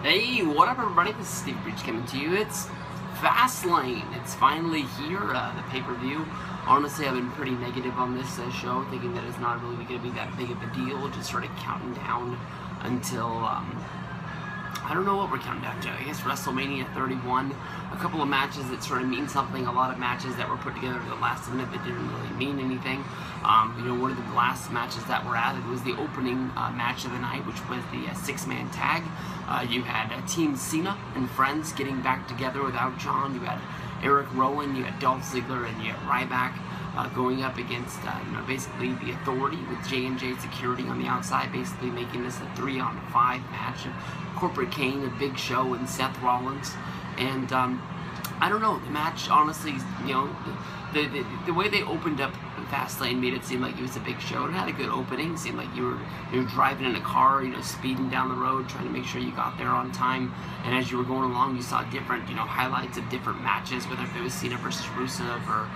Hey, what up everybody, this is Steve Breach coming to you. It's Fastlane. It's finally here, the pay-per-view. Honestly, I've been pretty negative on this show, thinking that it's not really going to be that big of a deal. Just sort of counting down until, I don't know what we're counting down to. I guess WrestleMania 31. A couple of matches that sort of mean something. A lot of matches that were put together at the last minute that didn't really mean anything. One of the last matches that were added was the opening match of the night, which was the six-man tag. You had Team Cena and friends getting back together without John. You had Erick, Rowan, you had Dolph, Ziggler, and you had Ryback going up against, basically the Authority with J&J Security on the outside, basically making this a 3-on-5 match. Corporate Kane, a Big Show, and Seth Rollins. And I don't know, the match, honestly, the way they opened up Fastlane made it seem like it was a big show. It had a good opening. It seemed like you were driving in a car, speeding down the road, trying to make sure you got there on time. And as you were going along, you saw different, highlights of different matches, whether it was Cena versus Rusev or,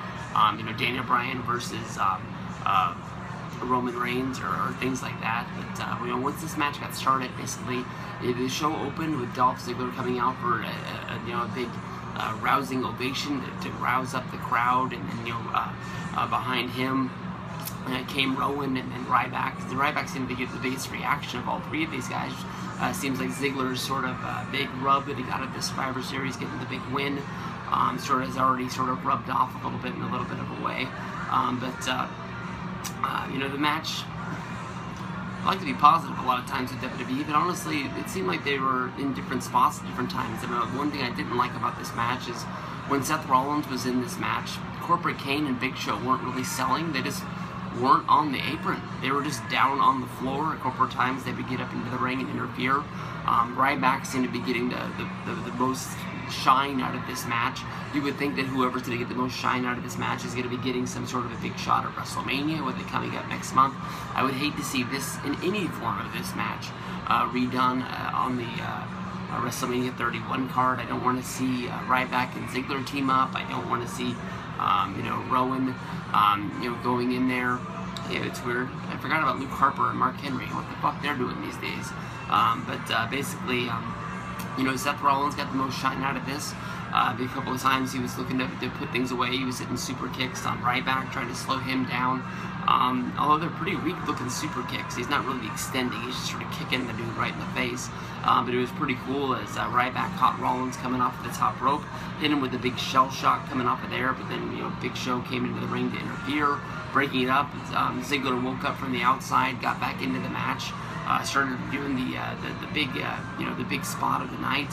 Daniel Bryan versus Roman Reigns or things like that. But once this match got started, basically the show opened with Dolph Ziggler coming out for a big rousing ovation to rouse up the crowd, and then behind him came Rowan and Ryback. The Ryback seemed to get the biggest reaction of all three of these guys. Seems like Ziggler's sort of big rub that he got at the Survivor Series, getting the big win, has already rubbed off a little bit in a little bit of a way. The match, I like to be positive a lot of times with WWE, but honestly, it seemed like they were in different spots at different times. One thing I didn't like about this match is when Seth Rollins was in this match, Corporate Kane and Big Show weren't really selling. They just weren't on the apron. They were just down on the floor. At couple of times, they would get up into the ring and interfere. Ryback seemed to be getting the most shine out of this match. You would think that whoever's going to get the most shine out of this match is going to be getting some sort of a big shot at WrestleMania, with it coming up next month. I would hate to see this in any form of this match redone on the WrestleMania 31 card. I don't want to see Ryback and Ziggler team up. I don't want to see Rowan going in there. Yeah, it's weird. I forgot about Luke Harper and Mark Henry. What the fuck they're doing these days. Basically, Seth Rollins got the most shine out of this. A couple of times he was looking to put things away. He was hitting super kicks on Ryback, trying to slow him down. Although they're pretty weak-looking super kicks. He's not really extending. He's just sort of kicking the dude right in the face. But it was pretty cool as Ryback caught Rollins coming off the top rope, hit him with a big shell shock coming off of there. But then, Big Show came into the ring to interfere, breaking it up. Ziggler woke up from the outside, got back into the match. Started doing the big spot of the night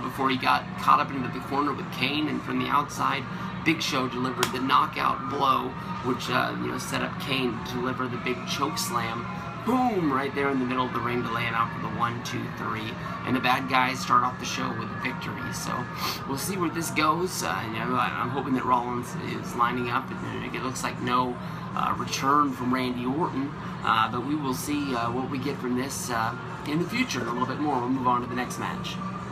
before he got caught up into the corner with Kane, and from the outside, Big Show delivered the knockout blow, which set up Kane to deliver the big choke slam. Boom! Right there in the middle of the ring to lay him out for the 1, 2, 3. And the bad guys start off the show with a victory. So we'll see where this goes. I'm hoping that Rollins is lining up. It looks like no return from Randy Orton. But we will see what we get from this in the future a little bit more. We'll move on to the next match.